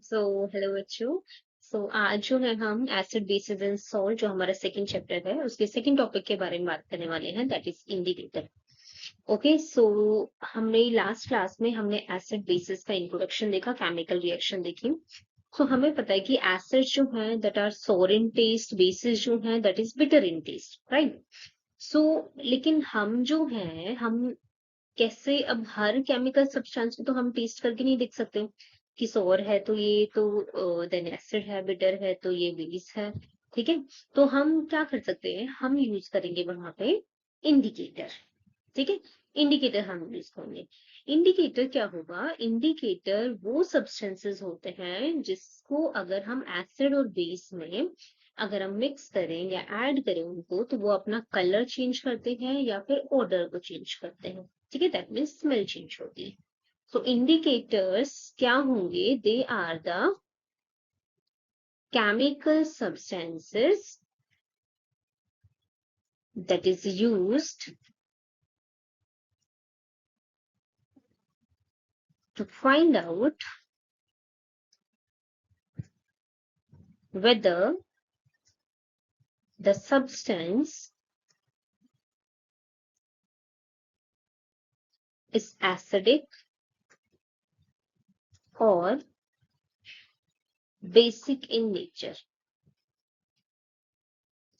So hello बच्चों। आज जो है हम एसिड बेसिस एंड सॉल्ट जो हमारा सेकंड चैप्टर है उसके सेकंड टॉपिक के बारे में बात करने वाले हैं, दैट इज इंडिकेटर। ओके, सो हमने लास्ट क्लास में हमने एसिड बेसिस का इंट्रोडक्शन देखा, केमिकल रिएक्शन देखी। सो हमें पता है कि एसिड जो है दैट आर सोर इन टेस्ट, बेसिस जो है that is bitter in test, right. So लेकिन हम जो है हम कैसे, अब हर केमिकल सब्सटेंस को तो हम टेस्ट करके नहीं देख सकते कि सोर है तो ये तो देन एसिड है, बिटर है तो ये बेस है। ठीक है, तो हम क्या कर सकते हैं, हम यूज करेंगे वहां पे इंडिकेटर। ठीक है, इंडिकेटर हम यूज करेंगे। इंडिकेटर क्या होगा, इंडिकेटर वो सब्सटेंसेस होते हैं जिसको अगर हम एसिड और बेस में अगर हम मिक्स करें या ऐड करें उनको, तो वो अपना कलर चेंज करते हैं या फिर ऑर्डर को चेंज करते हैं। ठीक है, दैट मीन्स स्मेल चेंज होती है। तो इंडिकेटर्स क्या होंगे, they are the chemical substances that is used to find out whether the substance is acidic or basic in nature।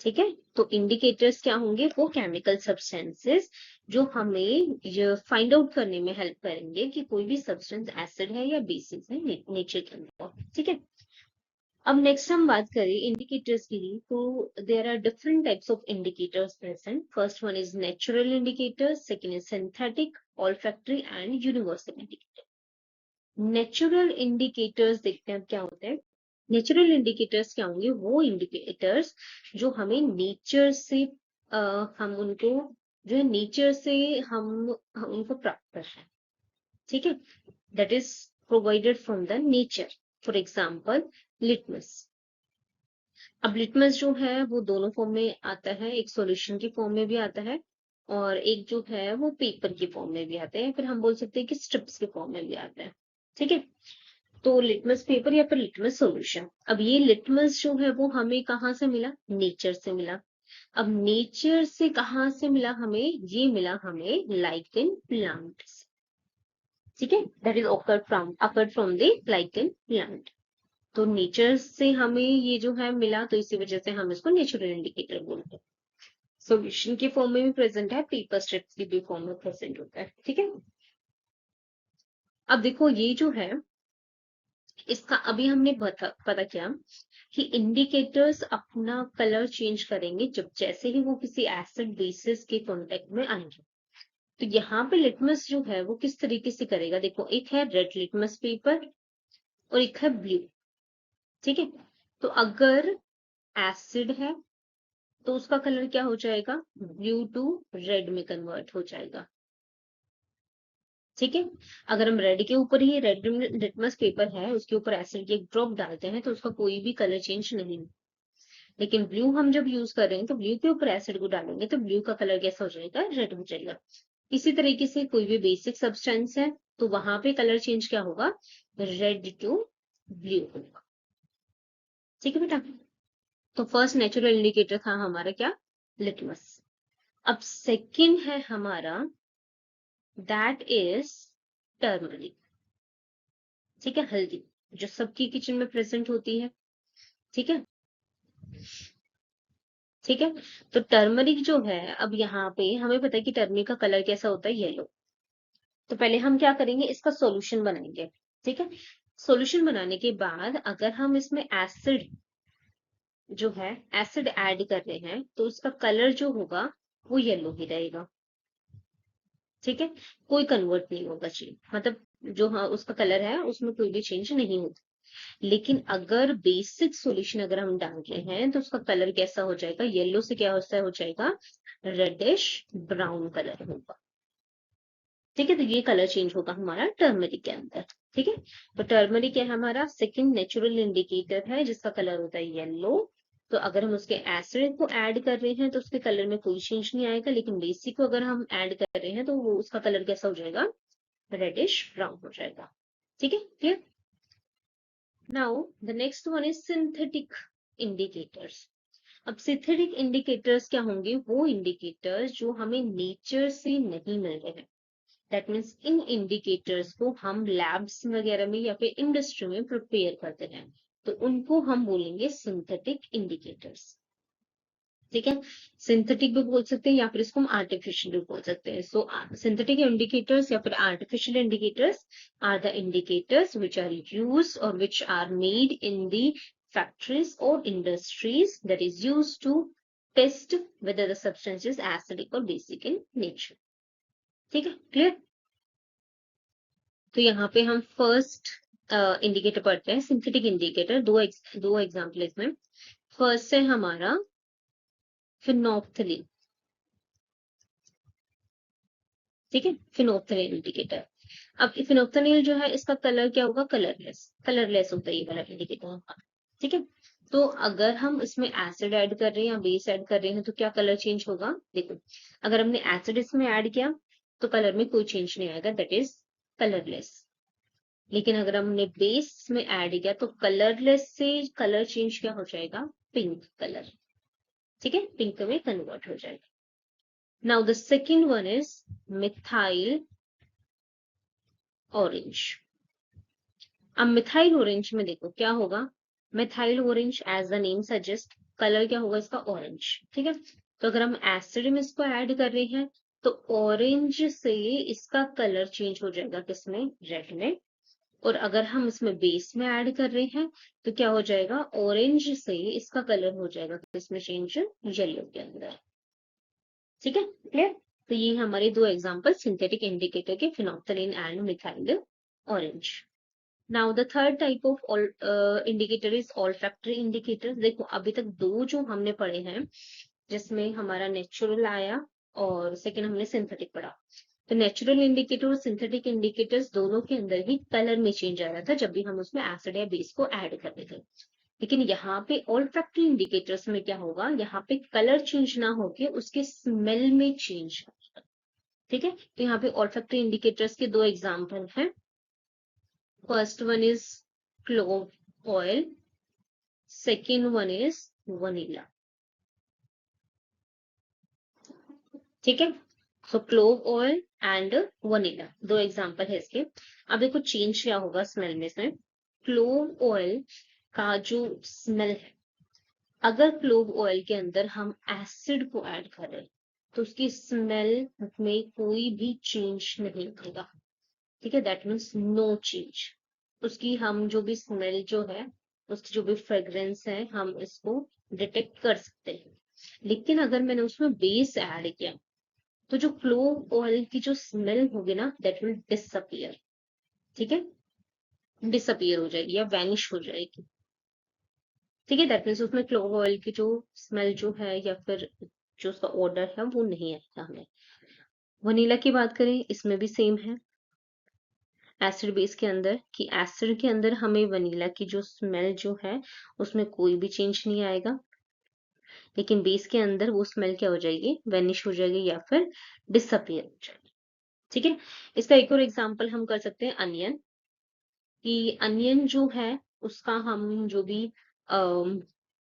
ठीक है, तो इंडिकेटर्स क्या होंगे, वो केमिकल सब्सटेंसेस जो हमें फाइंड आउट करने में हेल्प करेंगे कि कोई भी सब्सटेंस एसिड है या बेसिक है नेचर के अंदर। ठीक है, अब नेक्स्ट हम बात करें इंडिकेटर्स की, तो there are different types of indicators present. First one is natural indicator, second is synthetic, olfactory and universal indicator. Natural indicators देखते हैं क्या होते हैं। नेचुरल इंडिकेटर्स क्या होंगे, वो इंडिकेटर्स जो हमें नेचर से हम उनको जो है नेचर से हम उनको प्राप्त कर रहे हैं। ठीक है, that is provided from the nature. For example litmus. अब लिटमस जो है वो दोनों फॉर्म में आता है, एक सॉल्यूशन की फॉर्म में भी आता है और एक जो है वो पेपर की फॉर्म में भी आता है, फिर हम बोल सकते हैं कि स्ट्रिप्स के फॉर्म में भी आता है। ठीक है, तो लिटमस पेपर या फिर लिटमस सॉल्यूशन। अब ये लिटमस जो है वो हमें कहाँ से मिला, नेचर से मिला। अब नेचर से कहाँ से मिला हमें, ये मिला हमें लाइकेन प्लांट से। ठीक है, that is occurred from the lichen plant. तो नेचर से हमें ये जो है मिला, तो इसी वजह से हम इसको नेचुरल इंडिकेटर बोलते हैं। सॉल्यूशन की फॉर्म में भी प्रेजेंट है, पेपर स्ट्रिप्स की भी फॉर्म में प्रेजेंट होता है। ठीक है, अब देखो ये जो है इसका अभी हमने पता किया कि इंडिकेटर्स अपना कलर चेंज करेंगे जब जैसे ही वो किसी एसिड बेसिस के कांटेक्ट में आएंगे। तो यहाँ पे लिटमस जो है वो किस तरीके से करेगा, देखो एक है रेड लिटमस पेपर और एक है ब्लू। ठीक है, तो अगर एसिड है तो उसका कलर क्या हो जाएगा, ब्लू टू रेड में कन्वर्ट हो जाएगा। ठीक है, अगर हम रेड के ऊपर ही रेड लिटमस पेपर है उसके ऊपर एसिड की एक ड्रॉप डालते हैं तो उसका कोई भी कलर चेंज नहीं। लेकिन ब्लू हम जब यूज कर रहे हैं तो ब्लू के ऊपर एसिड को डालेंगे तो ब्लू का कलर कैसा हो जाएगा, रेड हो जाएगा। इसी तरीके से कोई भी बेसिक सब्सटेंस है तो वहां पे कलर चेंज क्या होगा, रेड टू ब्लू होगा। ठीक है बेटा, तो फर्स्ट नेचुरल इंडिकेटर था हमारा क्या, लिटमस। अब सेकंड है हमारा, दैट इज टर्मरिक। ठीक है, हल्दी जो सबकी किचन में प्रेजेंट होती है। ठीक है, ठीक है, तो टर्मरिक जो है, अब यहाँ पे हमें पता है कि टर्मरिक का कलर कैसा होता है, येलो। तो पहले हम क्या करेंगे, इसका सॉल्यूशन बनाएंगे। ठीक है, सॉल्यूशन बनाने के बाद अगर हम इसमें एसिड जो है एसिड ऐड कर रहे हैं तो उसका कलर जो होगा वो येलो ही रहेगा। ठीक है, कोई कन्वर्ट नहीं होगा चेंज, मतलब जो हाँ उसका कलर है उसमें कोई भी चेंज नहीं होता। लेकिन अगर बेसिक सॉल्यूशन अगर हम डाल रहे हैं तो उसका कलर कैसा हो जाएगा, येलो से क्या होता है, हो जाएगा रेडिश ब्राउन कलर होगा। ठीक है, तो ये कलर चेंज होगा हमारा टर्मरिक के अंदर। ठीक है, तो टर्मरिक है हमारा सेकंड नेचुरल इंडिकेटर है जिसका कलर होता है येलो। तो अगर हम उसके एसिड को ऐड कर रहे हैं तो उसके कलर में कोई चेंज नहीं आएगा, लेकिन बेसिक को अगर हम ऐड कर रहे हैं तो वो उसका कलर कैसा हो जाएगा, रेडिश ब्राउन हो जाएगा। ठीक है, clear. Now the next one is synthetic indicators. अब सिंथेटिक इंडिकेटर्स क्या होंगे? वो इंडिकेटर्स जो हमें नेचर से नहीं मिल रहे हैं। दैट मीन्स इन इंडिकेटर्स को हम लैब्स वगैरह में या फिर इंडस्ट्री में प्रिपेयर करते हैं, तो उनको हम बोलेंगे सिंथेटिक इंडिकेटर्स। ठीक है, सिंथेटिक भी बोल सकते हैं या फिर इसको हम आर्टिफिशियल भी बोल सकते हैं। सो सिंथेटिक इंडिकेटर्स या फिर artificial indicators are the indicators which are used और which are made in the factories or industries that is used to test whether the substance is acidic or basic in nature. ठीक है, clear? तो यहाँ पे हम first indicator पढ़ते हैं, synthetic indicator. दो एग्जाम्पल इसमें। फर्स्ट है हमारा फिनोप्थलीन। ठीक है, फिनोप्थलीन इंडिकेटर। अब फिनोप्थलीन जो है इसका कलर क्या होगा? कलरलेस। कलरलेस होता है ये वाला इंडिकेटर हमारा। ठीक है, तो अगर हम इसमें एसिड ऐड कर रहे हैं या बेस ऐड कर रहे हैं तो क्या कलर चेंज होगा? देखो, अगर हमने एसिड इसमें ऐड किया तो कलर में कोई चेंज नहीं आएगा, दैट इज कलरलेस। लेकिन अगर हमने बेस में ऐड किया तो कलरलेस से कलर चेंज क्या हो जाएगा? Pink colour. ठीक है, पिंक में कन्वर्ट हो जाएगा। Now the second one is methyl orange. अब मिथाइल ऑरेंज में देखो क्या होगा? Methyl orange as the name suggest, colour क्या होगा इसका? ऑरेंज। ठीक है, तो अगर हम एसिड में इसको ऐड कर रहे हैं तो ऑरेंज से इसका कलर चेंज हो जाएगा किसमें? रेड में। और अगर हम इसमें बेस में ऐड कर रहे हैं तो क्या हो जाएगा? ऑरेंज से इसका कलर हो जाएगा किसमें चेंज? येलो के अंदर। ठीक है, क्लियर? तो ये हमारे दो एग्जांपल सिंथेटिक इंडिकेटर के, phenolphthalein and methyl orange. Now the third type of indicator is olfactory indicator. देखो अभी तक दो जो हमने पढ़े हैं जिसमें हमारा नेचुरल आया और सेकेंड हमने सिंथेटिक पढ़ा। तो नेचुरल इंडिकेटर और सिंथेटिक इंडिकेटर्स दोनों के अंदर ही कलर में चेंज आ रहा था जब भी हम उसमें एसिड या बेस को ऐड करते थे। लेकिन यहाँ पे ऑल्फैक्टरी इंडिकेटर्स में क्या होगा? यहाँ पे कलर चेंज ना होके उसके स्मेल में चेंज होगा। ठीक है, तो यहाँ पे ऑल्फैक्टरी इंडिकेटर्स के दो एग्जाम्पल हैं। First one is clove oil, second one is vanilla. ठीक है, सो क्लोव ऑयल एंड वनीला दो एग्जाम्पल है इसके। अब देखो चेंज क्या होगा स्मेल में इसमें। क्लोव ऑयल का जो स्मेल है, अगर क्लोव ऑयल के अंदर हम एसिड को ऐड करें तो उसकी स्मेल में कोई भी चेंज नहीं आएगा। ठीक है, दैट मीन्स नो चेंज। उसकी हम जो भी स्मेल जो है, उसकी जो भी फ्रेग्रेंस है, हम इसको डिटेक्ट कर सकते हैं। लेकिन अगर मैंने उसमें बेस ऐड किया तो जो क्लोव ऑयल की जो स्मेल होगी ना, दैट विल डिसअपियर। ठीक है, डिसअपियर हो जाएगी या वैनिश हो जाएगी। ठीक है, दैट मीन्स उसमें क्लोव ऑयल की जो स्मेल जो है या फिर जो उसका ऑर्डर है वो नहीं आएगा हमें। वनीला की बात करें, इसमें भी सेम है एसिड बेस के अंदर, कि एसिड के अंदर हमें वनीला की जो स्मेल जो है उसमें कोई भी चेंज नहीं आएगा, लेकिन बेस के अंदर वो स्मेल क्या हो जाएगी? वेनिश हो जाएगी या फिर डिसअपियर हो जाएगी। ठीक है, इसका एक और एग्जांपल हम कर सकते हैं अनियन, कि अनियन जो है उसका हम जो भी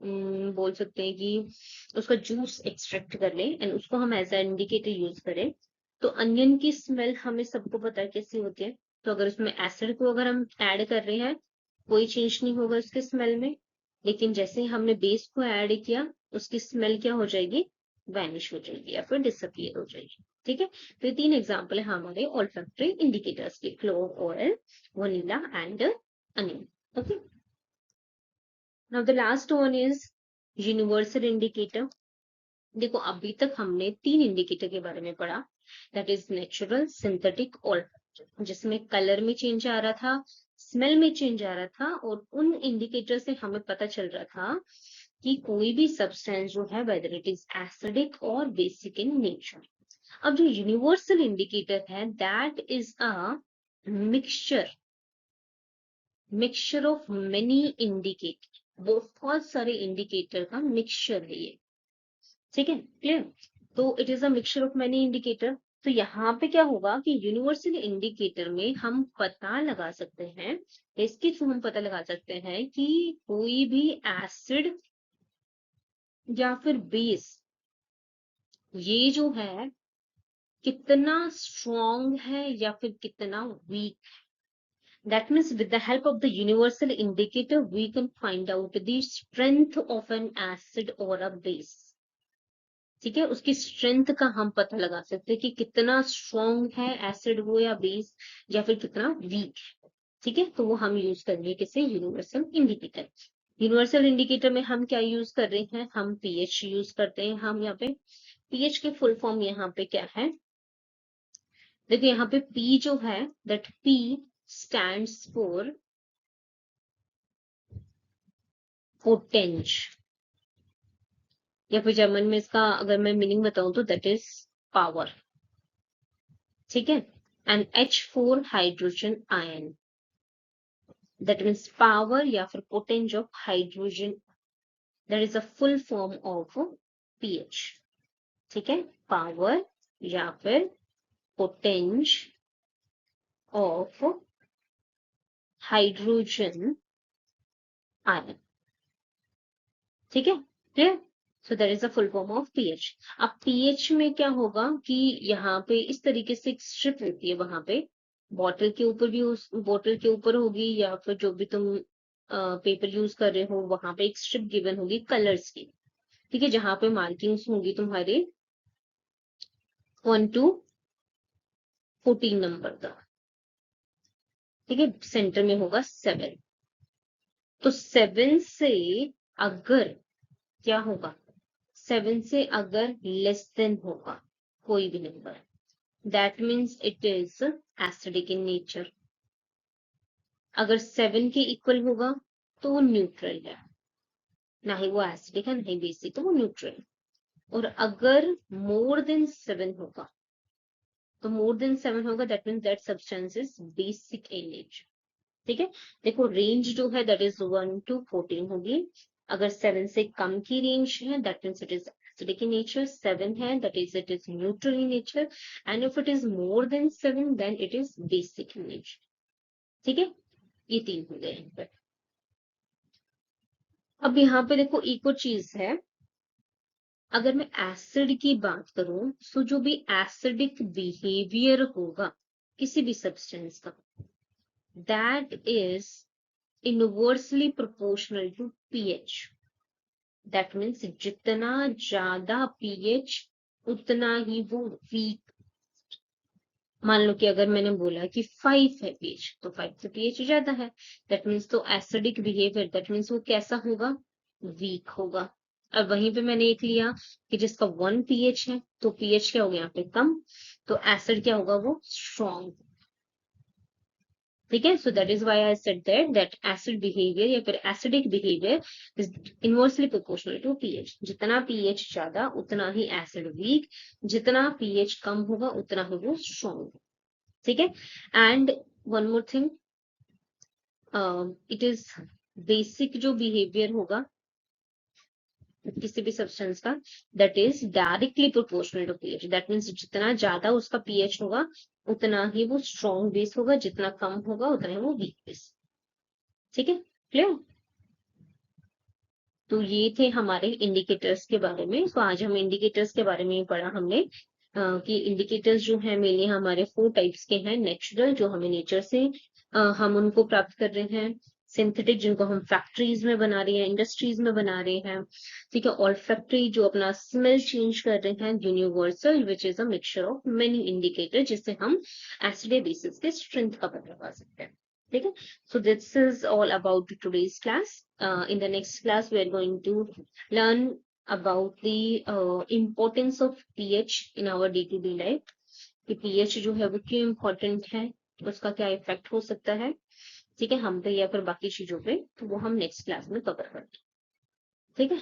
बोल सकते हैं कि उसका जूस एक्सट्रैक्ट कर लें एंड उसको हम एज ए इंडिकेटर यूज करें, तो अनियन की स्मेल हमें सबको पता है कैसी होती है। तो अगर उसमें एसिड को अगर हम ऐड कर रहे हैं कोई चेंज नहीं होगा उसके स्मेल में, लेकिन जैसे ही हमने बेस को ऐड किया उसकी स्मेल क्या हो जाएगी? वैनिश हो जाएगी या फिर डिसअपियर हो जाएगी। ठीक है, तो ये तीन एग्जाम्पल है हमारे ऑल्फैक्टरी इंडिकेटर्स के, clove oil, vanilla and onion. Okay, now the last one is universal indicator. देखो अभी तक हमने तीन इंडिकेटर के बारे में पढ़ा, that is natural, synthetic, olfactory, जिसमें कलर में चेंज आ रहा था, स्मेल में चेंज आ रहा था, और उन इंडिकेटर से हमें पता चल रहा था कि कोई भी सब्सटेंस जो है वेदर इट इज एसिडिक और बेसिक इन नेचर। अब जो यूनिवर्सल इंडिकेटर है that is a mixture of many indicator, बहुत सारे इंडिकेटर का मिक्सचर है ये। ठीक है, क्लियर? तो it is a mixture of many indicator. तो यहाँ पे क्या होगा कि यूनिवर्सल इंडिकेटर में हम पता लगा सकते हैं, इसके थ्रू हम पता लगा सकते हैं कि कोई भी एसिड या फिर बेस ये जो है कितना स्ट्रॉन्ग है या फिर कितना week. That means with the help of the universal indicator, we can find out the strength of an acid or a base. ठीक है, उसकी स्ट्रेंथ का हम पता लगा सकते हैं कि कितना स्ट्रॉन्ग है एसिड हो या बेस या फिर कितना वीक है. ठीक है, तो वो हम यूज करेंगे किसे, यूनिवर्सल इंडिकेटर. यूनिवर्सल इंडिकेटर में हम क्या यूज कर रहे हैं, हम पीएच यूज करते हैं. हम यहाँ पे पीएच की फुल फॉर्म यहाँ पे क्या है, देखो यहाँ पे पी जो है, दैट पी stands for पोटेंज, या फिर जर्मन में इसका अगर मैं मीनिंग बताऊं तो दैट इज पावर. ठीक है, and H4 hydrogen ion, that means power या फिर पोटेंज of hydrogen, that is a full form of pH. ठीक है, पावर या फिर पोटेंज ऑफ हाइड्रोजन आयन. ठीक है, clear. So that is the full form of pH. अब पीएच में क्या होगा कि यहाँ पे इस तरीके से एक स्ट्रिप होती है, वहां पे बॉटल के ऊपर भी, उस बॉटल के ऊपर होगी या फिर जो भी तुम पेपर यूज कर रहे हो वहां पे एक स्ट्रिप गिवन होगी कलर्स की. ठीक है, जहां पे मार्किंग्स होंगी तुम्हारे 1 to 14 नंबर तक. ठीक है, सेंटर में होगा 7. तो 7 से अगर क्या होगा, 7 से अगर लेस देन होगा कोई भी number, that means it is acidic in nature. अगर 7 के इक्वल होगा तो वो न्यूट्रल है, ना ही वो एसिडिक है ना ही बेसिक, तो वो न्यूट्रल. और अगर मोर देन 7 होगा, तो मोर देन 7 होगा that means that substance is basic in nature. ठीक है, देखो रेंज जो है दैट इज 1 to 14 होगी. अगर 7 से कम की रेंज है that means it is acidic in nature. 7 है that is it is neutral in nature, and if it is more than 7 then it is basic in nature. ठीक है, ये 3 हो गए यहाँ पे. अब यहाँ पे देखो एक और चीज है, अगर मैं एसिड की बात करूं तो जो भी एसिडिक बिहेवियर होगा किसी भी सब्सटेंस का, that is inversely proportional to pH. That means जितना ज्यादा पीएच उतना ही वो वीक. मान लो कि अगर मैंने बोला कि 5 है पीएच, तो 5 से पीएच ज्यादा है, दैट मीन्स तो एसिडिक बिहेवियर, दैट मीन्स वो कैसा होगा, वीक होगा. अब वहीं पे मैंने एक लिया कि जिसका 1 पीएच है, तो पीएच क्या होगा यहाँ पे कम, तो एसिड क्या होगा, वो स्ट्रॉन्ग. ठीक है, so that is why I said that acid behaviour या फिर acidic behaviour is inversely proportional to pH. जितना पीएच ज्यादा उतना ही एसिड वीक, जितना पीएच कम होगा उतना ही वो स्ट्रॉन्ग. ठीक है, and one more thing, it is basic जो बिहेवियर होगा किसी भी सब्सटेंस का, that is directly proportional to pH. That means जितना ज्यादा उसका पीएच होगा उतना ही वो स्ट्रॉन्ग बेस होगा, जितना कम होगा उतना ही वो वीक बेस. ठीक है, क्लियर. तो ये थे हमारे इंडिकेटर्स के बारे में. तो आज हम इंडिकेटर्स के बारे में पढ़ा हमने कि इंडिकेटर्स जो है मेनली हमारे 4 टाइप्स के हैं. नेचुरल जो हमें नेचर से हम उनको प्राप्त कर रहे हैं, सिंथेटिक जिनको हम फैक्ट्रीज में बना रहे हैं, इंडस्ट्रीज में बना रहे हैं. ठीक है, ऑल्फैक्टरी जो अपना स्मेल चेंज कर रहे हैं, universal which is a mixture of many indicator जिससे हम एसिड बेसिस के स्ट्रेंथ का पता लगा सकते हैं. ठीक है, so this is all about today's class. In the next class we are going to learn about the importance of pH in our day-to-day life. कि pH जो है वो क्यों इम्पोर्टेंट है, उसका क्या इफेक्ट हो सकता है, ठीक है, हम पे या फिर बाकी चीजों पे, तो वो हम नेक्स्ट क्लास में कवर करेंगे. ठीक है.